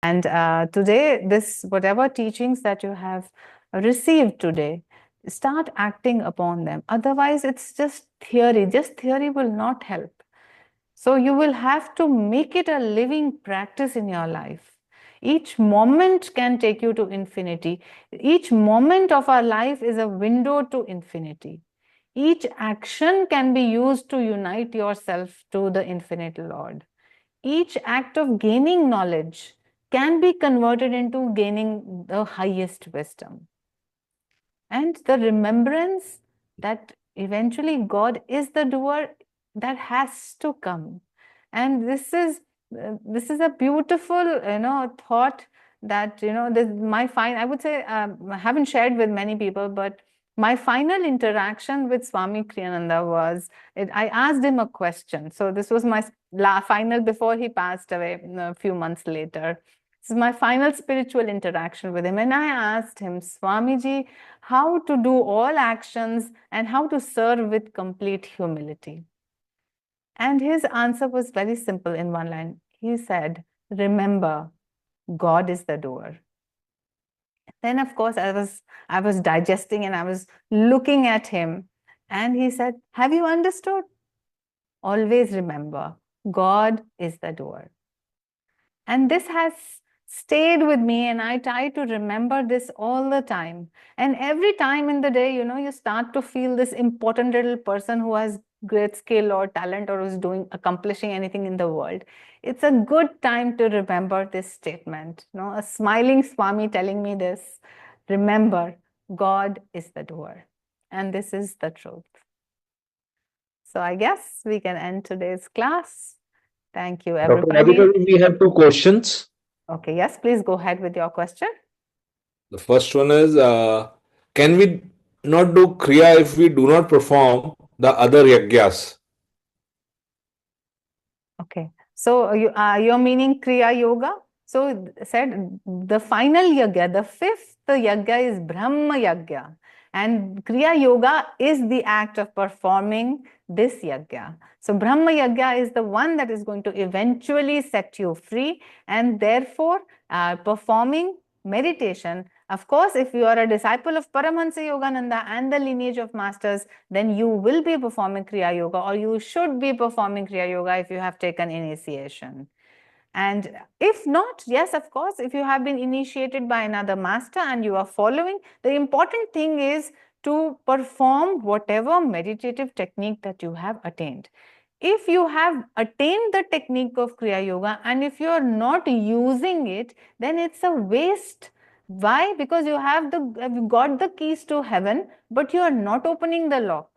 And today, whatever teachings that you have received today, start acting upon them. Otherwise, it's just theory. Just theory will not help. So you will have to make it a living practice in your life. Each moment can take you to infinity. Each moment of our life is a window to infinity. Each action can be used to unite yourself to the infinite Lord. Each act of gaining knowledge can be converted into gaining the highest wisdom. And the remembrance that eventually God is the doer, that has to come. And this is a beautiful thought that I would say, I haven't shared with many people, but my final interaction with Swami Kriyananda was, I asked him a question. So this was my final before he passed away a few months later. This is my final spiritual interaction with him. And I asked him, Swamiji, how to do all actions and how to serve with complete humility. And his answer was very simple in one line. He said, remember, God is the doer. Then, of course, I was digesting and I was looking at him. And he said, have you understood? Always remember, God is the doer. And this has stayed with me, and I try to remember this all the time. And every time in the day, you start to feel this important little person who has great skill or talent or who's accomplishing anything in the world. It's a good time to remember this statement. A smiling Swami telling me this, remember, God is the doer. And this is the truth. So I guess we can end today's class. Thank you, Dr. everybody. Radhika, we have two questions. Okay, yes, please go ahead with your question. The first one is, can we not do Kriya if we do not perform the other yagyas? Okay, so you're meaning Kriya Yoga? So said the final yagya, the fifth yagya is Brahma yagya. And Kriya Yoga is the act of performing this yagya. So Brahma yagya is the one that is going to eventually set you free, and therefore performing meditation. Of course, if you are a disciple of Paramahansa Yogananda and the lineage of masters, then you will be performing Kriya Yoga, or you should be performing Kriya Yoga if you have taken initiation. And if not, yes, of course, if you have been initiated by another master and you are following, the important thing is to perform whatever meditative technique that you have attained. If you have attained the technique of Kriya Yoga and if you are not using it, then it's a waste. Why? Because you have got the keys to heaven, but you are not opening the lock.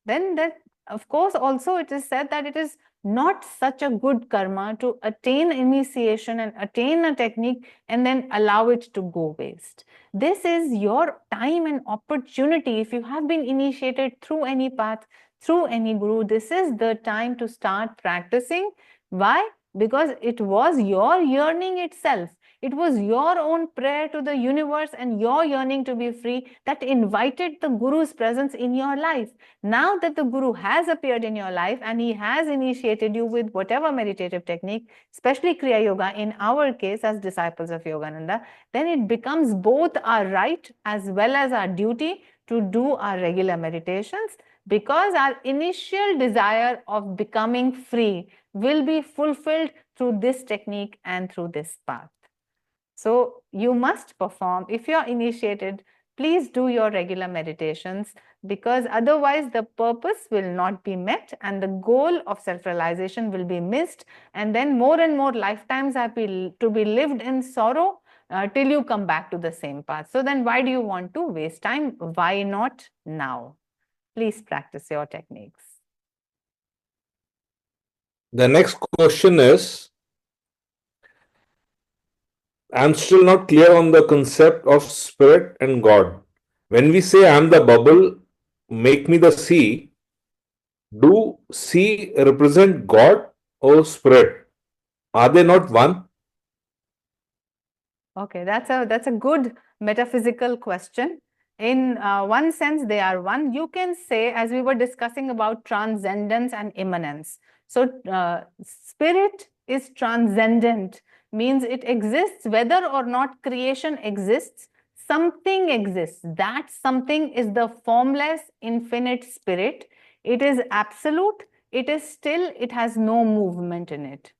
Then that, of course, also it is said that it is not such a good karma to attain initiation and attain a technique and then allow it to go waste. This is your time and opportunity. If you have been initiated through any path, through any guru, this is the time to start practicing. Why? Because it was your yearning itself. It was your own prayer to the universe and your yearning to be free that invited the Guru's presence in your life. Now that the Guru has appeared in your life and he has initiated you with whatever meditative technique, especially Kriya Yoga, in our case as disciples of Yogananda, then it becomes both our right as well as our duty to do our regular meditations, because our initial desire of becoming free will be fulfilled through this technique and through this path. So you must perform. If you're initiated, please do your regular meditations, because otherwise the purpose will not be met and the goal of self-realization will be missed, and then more and more lifetimes are to be lived in sorrow till you come back to the same path. So then why do you want to waste time? Why not now? Please practice your techniques. The next question is, I'm still not clear on the concept of spirit and God. When we say I'm the bubble, make me the sea, do sea represent God or spirit? Are they not one? Okay, that's a good metaphysical question. In one sense, they are one. You can say, as we were discussing about transcendence and immanence. So, spirit is transcendent means it exists whether or not creation exists. Something exists. That something is the formless, infinite spirit. It is absolute. It is still, it has no movement in it.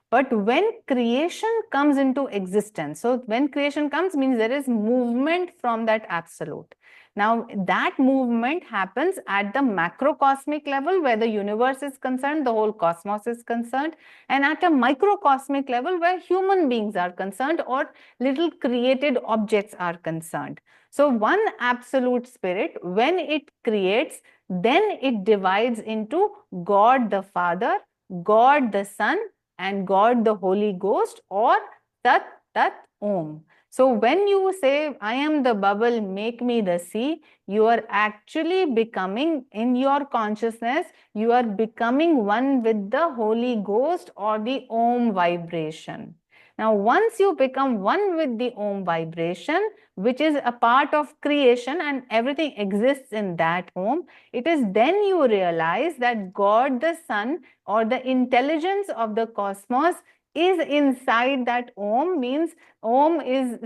But when creation comes into existence, so when creation comes means there is movement from that absolute. Now that movement happens at the macrocosmic level where the universe is concerned, the whole cosmos is concerned, and at a microcosmic level where human beings are concerned or little created objects are concerned. So one absolute spirit, when it creates, then it divides into God the Father, God the Son, and God the Holy Ghost, or Tat Tat Om. So when you say, I am the bubble, make me the sea, you are actually becoming, in your consciousness, you are becoming one with the Holy Ghost or the Om vibration. Now, once you become one with the Om vibration, which is a part of creation and everything exists in that Om, it is then you realize that God the Son or the intelligence of the cosmos is inside that Om, means Om is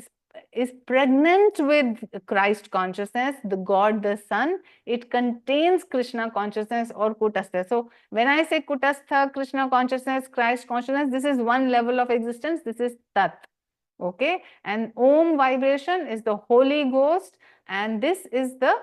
pregnant with Christ consciousness, the God the Son. It contains Krishna consciousness or Kutastha. So when I say Kutastha, Krishna consciousness, Christ consciousness, this is one level of existence. This is Tat. Okay, and Om vibration is the Holy Ghost, and this is the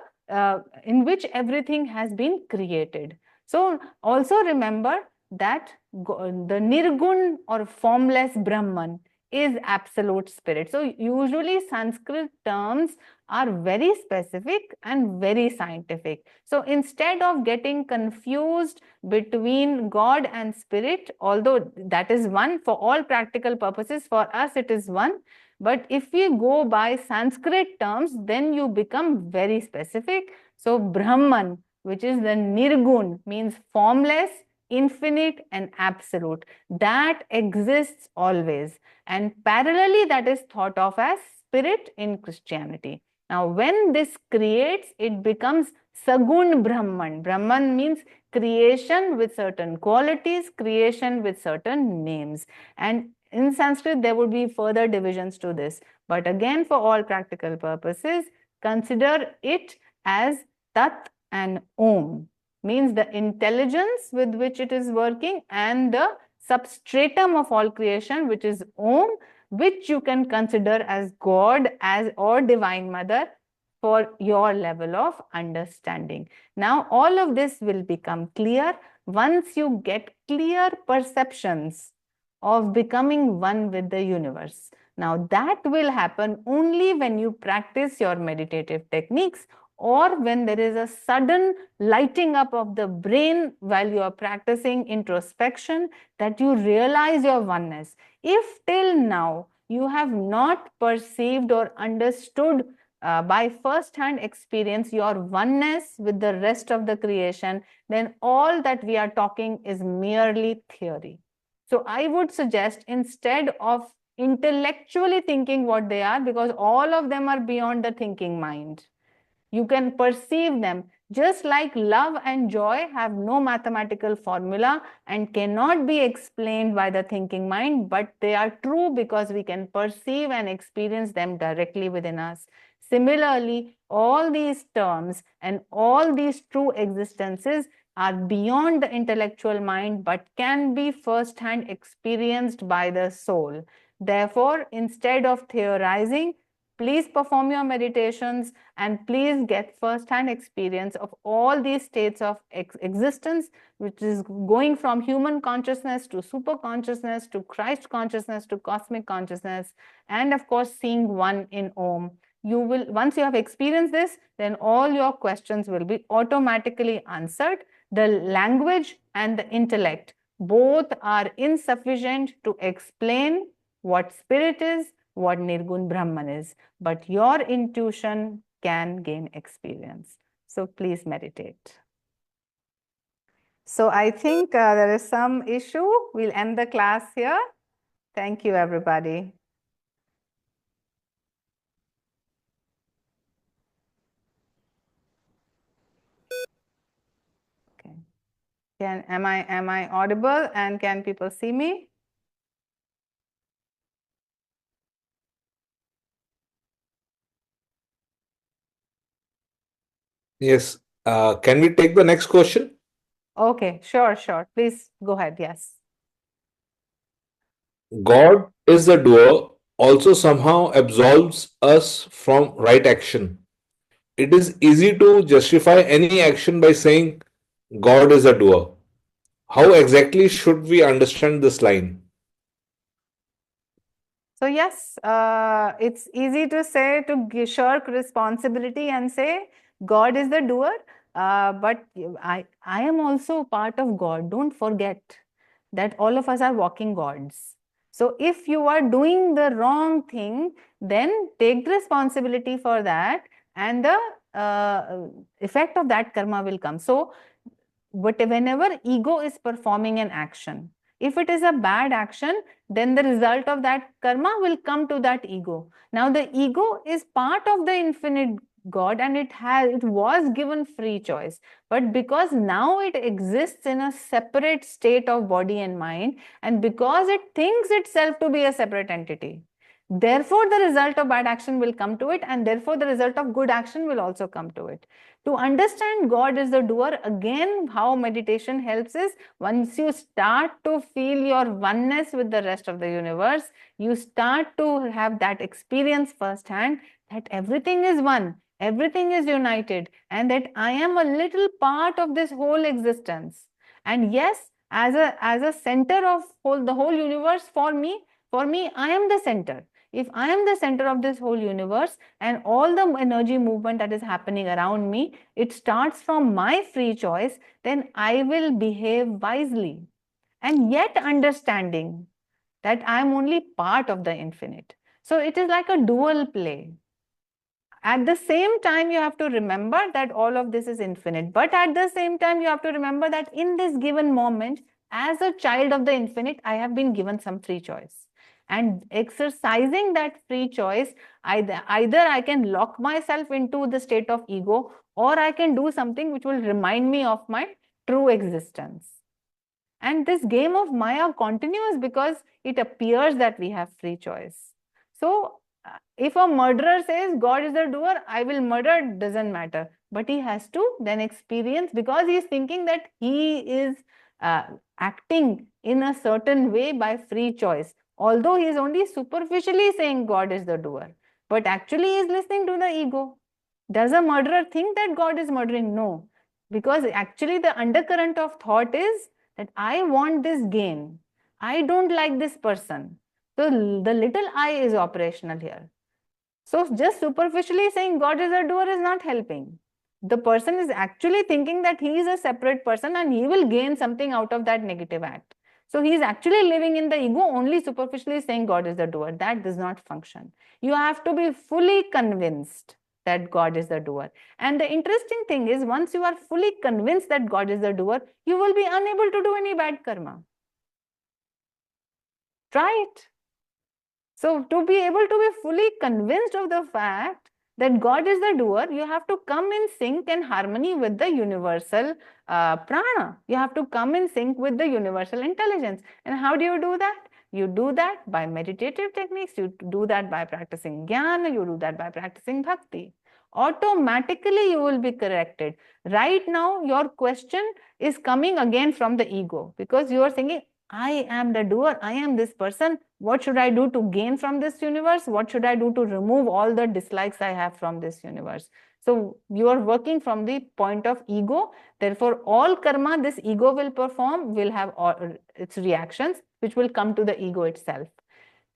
in which everything has been created. So also remember that the Nirgun or formless Brahman is absolute spirit. So usually Sanskrit terms are very specific and very scientific. So instead of getting confused between God and spirit, although that is one for all practical purposes, for us it is one. But if we go by Sanskrit terms, then you become very specific. So Brahman, which is the Nirgun, means formless, infinite, and absolute. That exists always. And parallelly, that is thought of as spirit in Christianity. Now, when this creates, it becomes Sagun Brahman. Brahman means creation with certain qualities, creation with certain names. And in Sanskrit, there would be further divisions to this. But again, for all practical purposes, consider it as Tat and Om, means the intelligence with which it is working and the substratum of all creation, which is Om, which you can consider as God as or Divine Mother for your level of understanding. Now, all of this will become clear once you get clear perceptions of becoming one with the universe. Now, that will happen only when you practice your meditative techniques or when there is a sudden lighting up of the brain while you are practicing introspection, that you realize your oneness. If till now you have not perceived or understood by first-hand experience your oneness with the rest of the creation, then all that we are talking is merely theory. So I would suggest, instead of intellectually thinking what they are, because all of them are beyond the thinking mind, you can perceive them. Just like love and joy have no mathematical formula and cannot be explained by the thinking mind, but they are true because we can perceive and experience them directly within us. Similarly, all these terms and all these true existences are beyond the intellectual mind but can be first-hand experienced by the soul. Therefore, instead of theorizing, please perform your meditations and please get first-hand experience of all these states of existence, which is going from human consciousness to super consciousness to Christ consciousness to cosmic consciousness, and of course seeing one in Om. You will, once you have experienced this, then all your questions will be automatically answered. The language and the intellect both are insufficient to explain what spirit is, what Nirgun Brahman is, but your intuition can gain experience. So please meditate. So I think there is some issue. We'll end the class here. Thank you, everybody. Okay. Am I audible and can people see me? Yes. Can we take the next question? Okay, sure. Please go ahead. Yes. God is the doer, also somehow absolves us from right action. It is easy to justify any action by saying God is a doer. How exactly should we understand this line? So yes, it's easy to say to shirk responsibility and say God is the doer, but I am also part of God. Don't forget that all of us are walking gods. So if you are doing the wrong thing, then take the responsibility for that, and the effect of that karma will come. So but whenever ego is performing an action, if it is a bad action, then the result of that karma will come to that ego. Now the ego is part of the infinite God, and it was given free choice, but because now it exists in a separate state of body and mind, and because it thinks itself to be a separate entity, therefore the result of bad action will come to it, and therefore the result of good action will also come to it. To understand God is the doer, again, how meditation helps is once you start to feel your oneness with the rest of the universe, you start to have that experience firsthand that everything is one, everything is united, and that I am a little part of this whole existence. And yes, as a center of the whole universe, for me, I am the center. If I am the center of this whole universe, and all the energy movement that is happening around me, it starts from my free choice, then I will behave wisely. And yet understanding that I am only part of the infinite. So it is like a dual play. At the same time, you have to remember that all of this is infinite. But at the same time, you have to remember that in this given moment, as a child of the infinite, I have been given some free choice. And exercising that free choice, either I can lock myself into the state of ego, or I can do something which will remind me of my true existence. And this game of Maya continues because it appears that we have free choice. So, if a murderer says God is the doer, I will murder, doesn't matter. But he has to then experience, because he is thinking that he is uh, acting in a certain way by free choice. Although he is only superficially saying God is the doer, but actually he is listening to the ego. Does a murderer think that God is murdering? No. Because actually the undercurrent of thought is that I want this gain. I don't like this person. So the little I is operational here. So just superficially saying God is a doer is not helping. The person is actually thinking that he is a separate person and he will gain something out of that negative act. So he is actually living in the ego, only superficially saying God is the doer. That does not function. You have to be fully convinced that God is the doer. And the interesting thing is, once you are fully convinced that God is the doer, you will be unable to do any bad karma. Try it. So to be able to be fully convinced of the fact that God is the doer, you have to come in sync and harmony with the universal prana. You have to come in sync with the universal intelligence. And how do you do that? You do that by meditative techniques. You do that by practicing jnana. You do that by practicing bhakti. Automatically you will be corrected. Right now, your question is coming again from the ego, because you are thinking, I am the doer, I am this person. What should I do to gain from this universe? What should I do to remove all the dislikes I have from this universe? So you are working from the point of ego. Therefore, all karma this ego will perform will have all its reactions, which will come to the ego itself.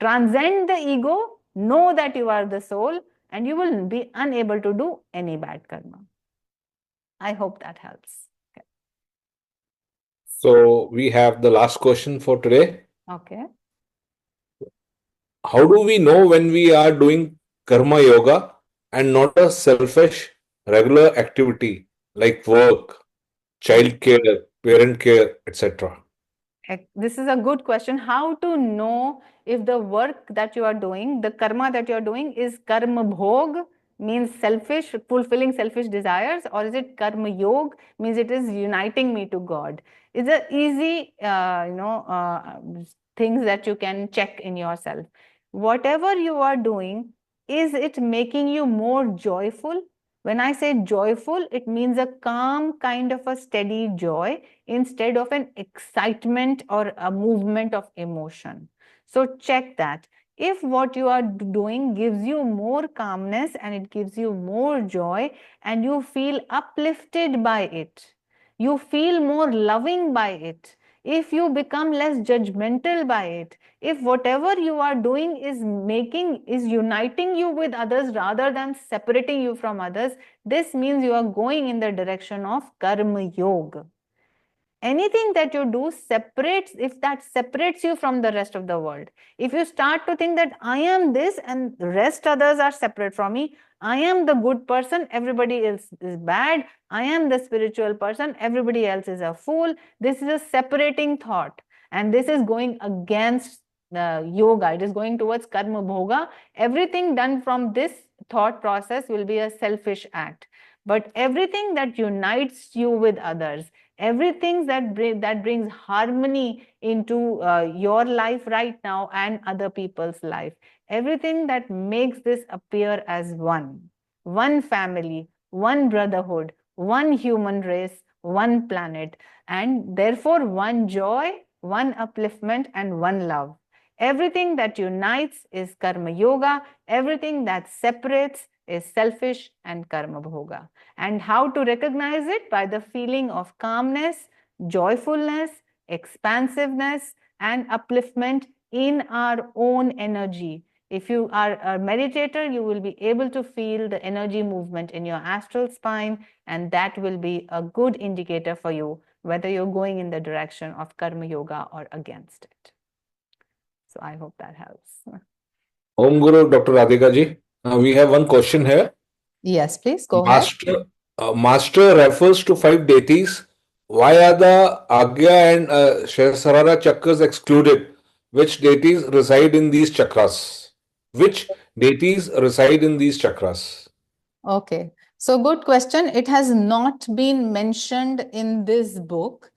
Transcend the ego, know that you are the soul, and you will be unable to do any bad karma. I hope that helps. So we have the last question for today. Okay. How do we know when we are doing karma yoga and not a selfish regular activity like work, Okay. child care, parent care, etc.? This is a good question. How to know if the work that you are doing, the karma that you are doing, is karma bhog, means selfish, fulfilling selfish desires, or is it karma yog, means it is uniting me to God? It's a easy, things that you can check in yourself. Whatever you are doing, is it making you more joyful When I say joyful, it means a calm kind of a steady joy instead of an excitement or a movement of emotion. So check that. If what you are doing gives you more calmness and it gives you more joy and you feel uplifted by it, you feel more loving by it, if you become less judgmental by it, if whatever you are doing is uniting you with others rather than separating you from others, this means you are going in the direction of karma yoga. Anything that you do separates, if that separates you from the rest of the world, if you start to think that I am this and the rest others are separate from me, I am the good person, everybody else is bad, I am the spiritual person, everybody else is a fool, this is a separating thought, and this is going against yoga, it is going towards karma bhoga. Everything done from this thought process will be a selfish act, but everything that unites you with others, everything that brings harmony into your life right now and other people's life, everything that makes this appear as one family, one brotherhood, one human race, one planet, and therefore one joy, one upliftment, and one love. Everything that unites is karma yoga, everything that separates is selfish and karma bhoga. And how to recognize it? By the feeling of calmness, joyfulness, expansiveness, and upliftment in our own energy. If you are a meditator, you will be able to feel the energy movement in your astral spine, and that will be a good indicator for you whether you're going in the direction of karma yoga or against it. So I hope that helps. Om Guru Dr. Radhika ji. We have one question here. Yes, please go ahead. Master refers to five deities. Why are the Agya and Shahasrara chakras excluded? Which deities reside in these chakras? Which deities reside in these chakras? Okay, so good question. It has not been mentioned in this book,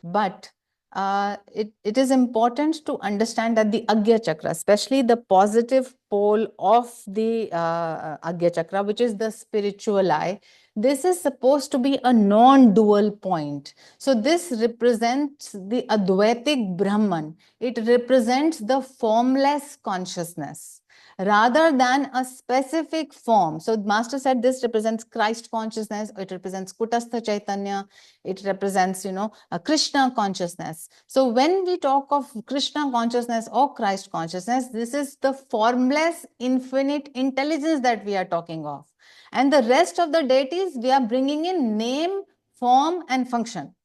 but it is important to understand that the Agya Chakra, especially the positive pole of the Agya Chakra, which is the spiritual eye, this is supposed to be a non-dual point. So this represents the Advaitic Brahman. It represents the formless consciousness rather than a specific form. So Master said this represents Christ consciousness, it represents Kutastha Chaitanya, it represents, a Krishna consciousness. So when we talk of Krishna consciousness or Christ consciousness, this is the formless infinite intelligence that we are talking of. And the rest of the deities, we are bringing in name, form, and function.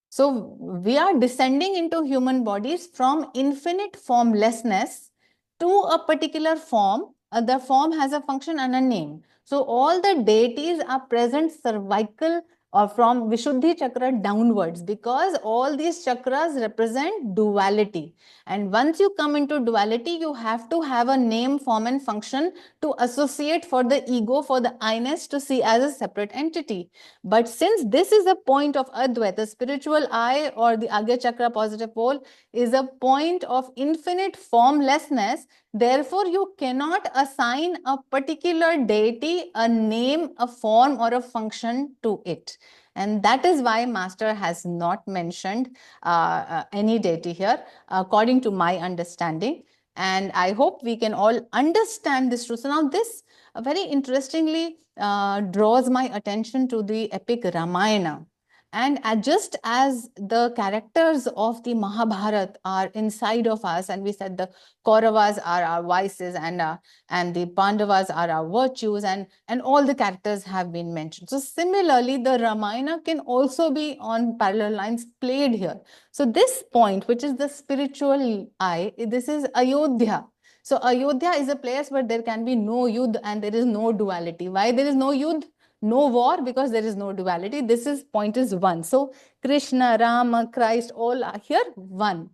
So we are descending into human bodies from infinite formlessness to a particular form. The form has a function and a name. So all the deities are present cervical or from Vishuddhi chakra downwards, because all these chakras represent duality. And once you come into duality, you have to have a name, form, and function to associate for the ego, for the I-ness to see as a separate entity. But since this is a point of Advaita, the spiritual eye or the Agya Chakra positive pole is a point of infinite formlessness, therefore you cannot assign a particular deity a name, a form, or a function to it. And that is why Master has not mentioned any deity here, according to my understanding. And I hope we can all understand this truth. So now this very interestingly draws my attention to the epic Ramayana. And just as the characters of the Mahabharata are inside of us, and we said the Kauravas are our vices and the Pandavas are our virtues, and all the characters have been mentioned. So similarly, the Ramayana can also be on parallel lines played here. So this point, which is the spiritual eye, this is Ayodhya. So Ayodhya is a place where there can be no yudh and there is no duality. Why there is no yudh? No war, because there is no duality. This is point is one. So Krishna, Rama, Christ, all are here one.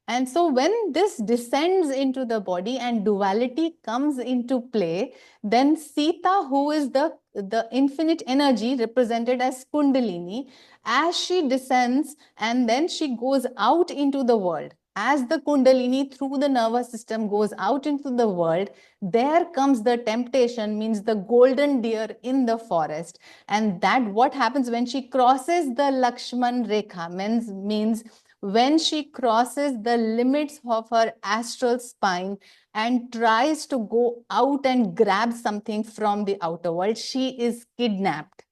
And so when this descends into the body and duality comes into play, then Sita, who is the infinite energy represented as Kundalini, as she descends and then she goes out into the world. as the Kundalini through the nervous system goes out into the world, there comes the temptation, means the golden deer in the forest. And that what happens when she crosses the Lakshman Rekha, means when she crosses the limits of her astral spine and tries to go out and grab something from the outer world, she is kidnapped.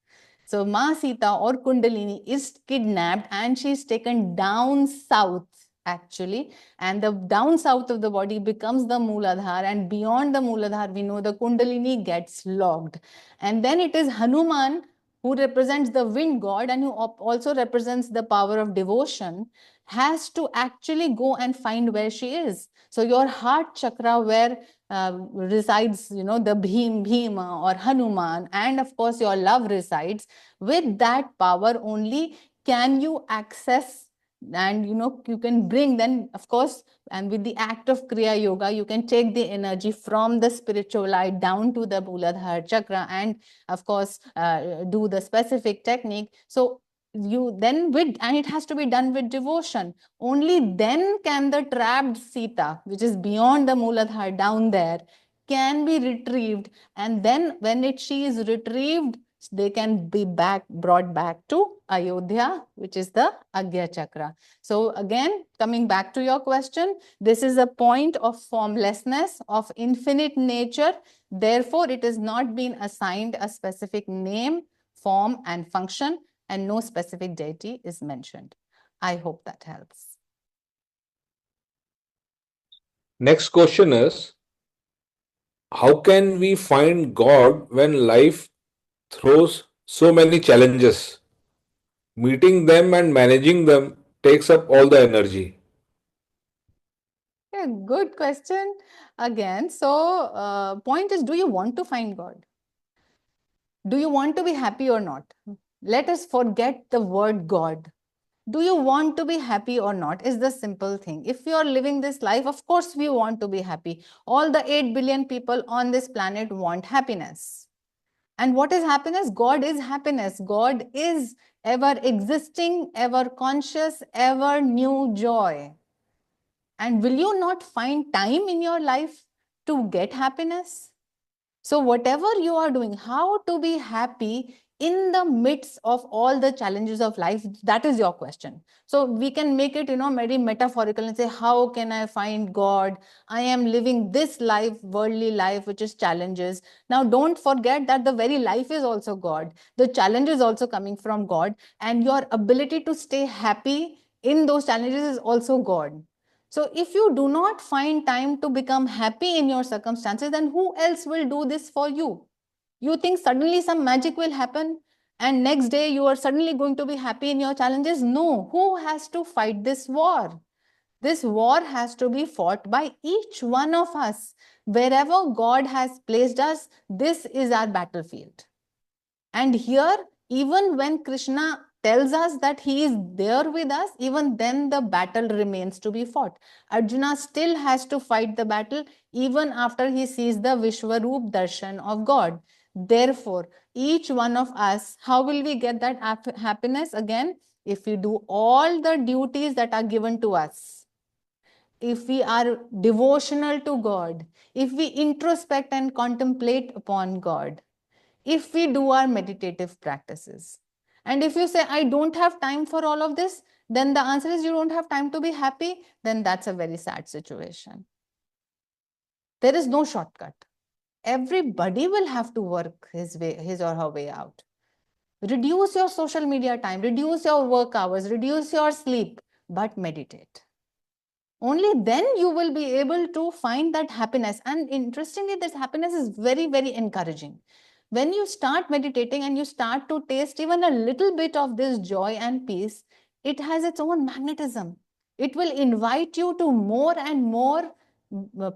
So Ma Sita or Kundalini is kidnapped and she is taken down south actually, and the down south of the body becomes the Mooladhara, and beyond the Mooladhara we know the Kundalini gets locked. And then it is Hanuman, who represents the wind god and who also represents the power of devotion, has to actually go and find where she is. So your heart chakra, where resides, the Bhima or Hanuman, and of course your love resides, with that power only can you access, and you can bring, then of course, and with the act of Kriya Yoga, you can take the energy from the spiritual light down to the Muladhara chakra, and of course do the specific technique. So you then with, and it has to be done with devotion. Only then can the trapped Sita, which is beyond the Muladhara down there, can be retrieved. And then when she is retrieved, they can be brought back to Ayodhya, which is the Agya Chakra. So again, coming back to your question, this is a point of formlessness, of infinite nature. Therefore, it has not been assigned a specific name, form, and function, and no specific deity is mentioned. I hope that helps. Next question is, how can we find God when life throws so many challenges? Meeting them and managing them takes up all the energy. Yeah, good question again. So point is, do you want to find God? Do you want to be happy or not? Let us forget the word God. Do you want to be happy or not is the simple thing. If you are living this life, of course we want to be happy. All the 8 billion people on this planet want happiness. And what is happiness? God is happiness. God is ever existing, ever conscious, ever new joy. And will you not find time in your life to get happiness? So whatever you are doing, how to be happy in the midst of all the challenges of life, that is your question. So we can make it, very metaphorical and say, how can I find God? I am living this life, worldly life, which is challenges. Now, don't forget that the very life is also God. The challenge is also coming from God, and your ability to stay happy in those challenges is also God. So if you do not find time to become happy in your circumstances, then who else will do this for you? You think suddenly some magic will happen and next day you are suddenly going to be happy in your challenges? No. Who has to fight this war? This war has to be fought by each one of us. Wherever God has placed us, this is our battlefield. And here, even when Krishna tells us that he is there with us, even then the battle remains to be fought. Arjuna still has to fight the battle even after he sees the Vishwaroop darshan of God. Therefore, each one of us, how will we get that happiness? Again, if we do all the duties that are given to us, if we are devotional to God, if we introspect and contemplate upon God, if we do our meditative practices. And if you say, I don't have time for all of this, then the answer is you don't have time to be happy, then that's a very sad situation. There is no shortcut. Everybody will have to work his or her way out. Reduce your social media time, reduce your work hours, reduce your sleep, but meditate. Only then you will be able to find that happiness. And interestingly, this happiness is very, very encouraging. When you start meditating and you start to taste even a little bit of this joy and peace, it has its own magnetism. It will invite you to more and more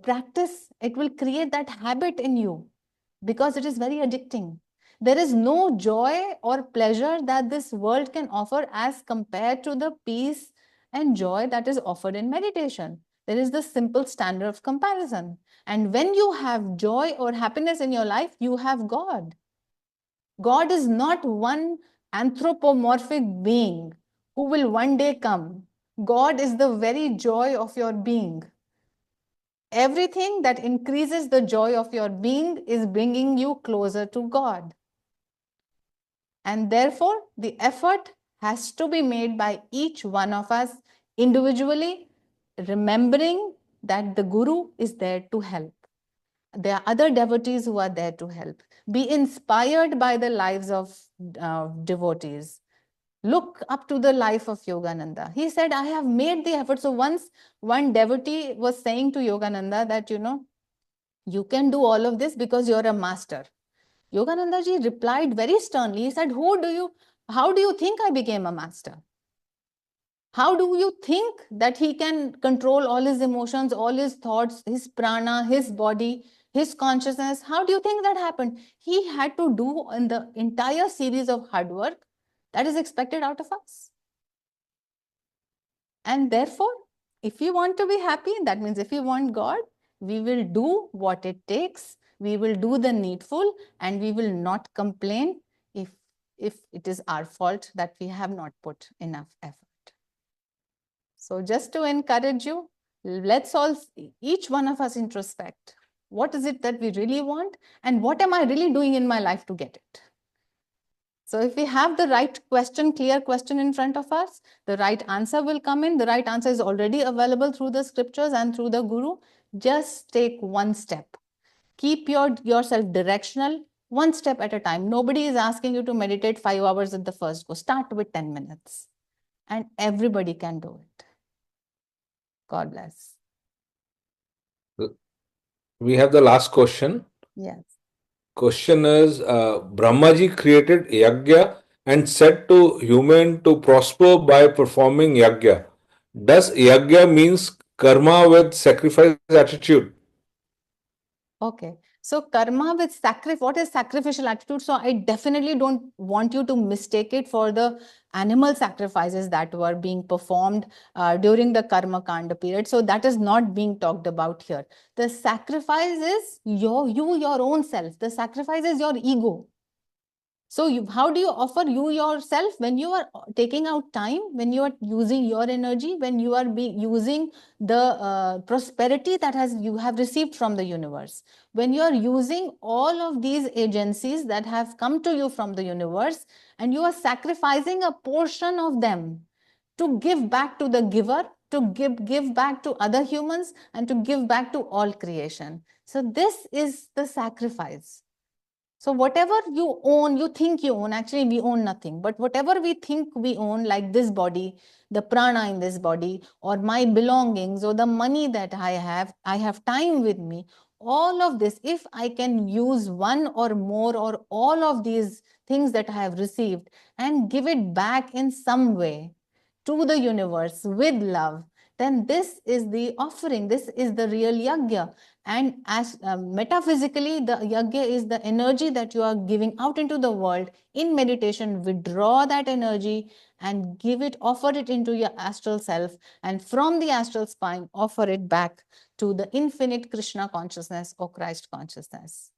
practice. It will create that habit in you because it is very addicting. There is no joy or pleasure that this world can offer as compared to the peace and joy that is offered in meditation. There is the simple standard of comparison. And when you have joy or happiness in your life, you have God. God is not one anthropomorphic being who will one day come. God is the very joy of your being. Everything that increases the joy of your being is bringing you closer to God. And therefore, the effort has to be made by each one of us individually, remembering that the Guru is there to help. There are other devotees who are there to help. Be inspired by the lives of devotees. Look up to the life of Yogananda. He said, I have made the effort. So once one devotee was saying to Yogananda that, you can do all of this because you're a master. Yogananda ji replied very sternly. He said, how do you think I became a master? How do you think that he can control all his emotions, all his thoughts, his prana, his body, his consciousness? How do you think that happened? He had to do in the entire series of hard work that is expected out of us. And therefore, if we want to be happy, that means if we want God, we will do what it takes. We will do the needful, and we will not complain if it is our fault that we have not put enough effort. So just to encourage you, let's all, each one of us introspect. What is it that we really want? And what am I really doing in my life to get it? So if we have the right question, clear question in front of us, the right answer will come in. The right answer is already available through the scriptures and through the Guru. Just take one step. Keep yourself directional, one step at a time. Nobody is asking you to meditate 5 hours at the first go. Start with 10 minutes. And everybody can do it. God bless. We have the last question. Yes. Question is, Brahmaji created yagya and said to human to prosper by performing yagya. Does yagya means karma with sacrifice attitude? Okay. So karma with sacrifice, what is sacrificial attitude? So I definitely don't want you to mistake it for the animal sacrifices that were being performed during the karma kanda period. So that is not being talked about here. The sacrifice is your own self. The sacrifice is your ego. So how do you offer you yourself when you are taking out time, when you are using your energy, when you are using the prosperity that you have received from the universe, when you are using all of these agencies that have come to you from the universe, and you are sacrificing a portion of them to give back to the giver, to give back to other humans, and to give back to all creation. So this is the sacrifice. So whatever you own, you think you own, actually we own nothing. But whatever we think we own, like this body, the prana in this body, or my belongings, or the money that I have time with me, all of this, if I can use one or more or all of these things that I have received and give it back in some way to the universe with love, then this is the offering. This is the real yagya. And as metaphysically, the yagya is the energy that you are giving out into the world. In meditation, withdraw that energy and give it, offer it into your astral self. And from the astral spine, offer it back to the infinite Krishna consciousness or Christ consciousness.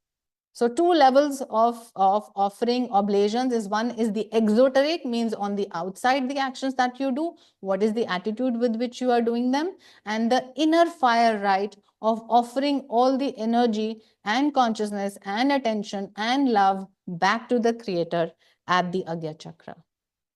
So two levels of offering oblations is, one is the exoteric, means on the outside the actions that you do, what is the attitude with which you are doing them, and the inner fire rite of offering all the energy and consciousness and attention and love back to the creator at the Agya Chakra.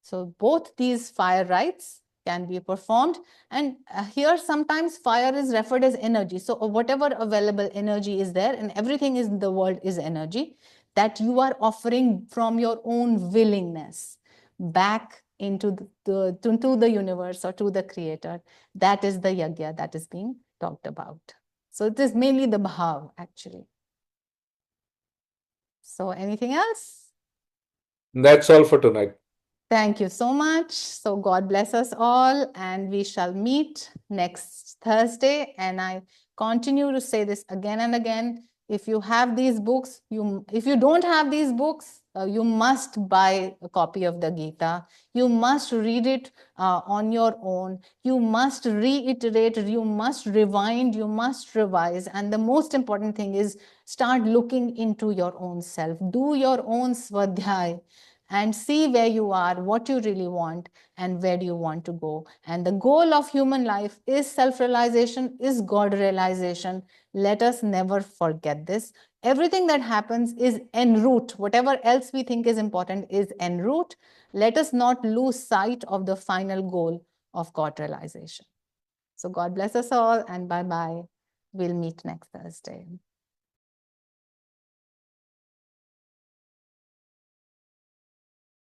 So both these fire rites can be performed, and here sometimes fire is referred as energy. So whatever available energy is there, and everything in the world is energy that you are offering from your own willingness back into the universe or to the creator. That is the yagya that is being talked about. So it is mainly the bhav actually. So anything else? That's all for tonight. Thank you so much. So God bless us all, and we shall meet next Thursday. And I continue to say this again and again. If you have these books, if you don't have these books, you must buy a copy of the Gita. You must read it on your own. You must reiterate, you must rewind, you must revise. And the most important thing is start looking into your own self. Do your own svadhyay. and see where you are, what you really want, and where do you want to go. And the goal of human life is self-realization, is God realization. Let us never forget this. Everything that happens is en route. Whatever else we think is important is en route. Let us not lose sight of the final goal of God realization. So God bless us all, and bye-bye. We'll meet next Thursday.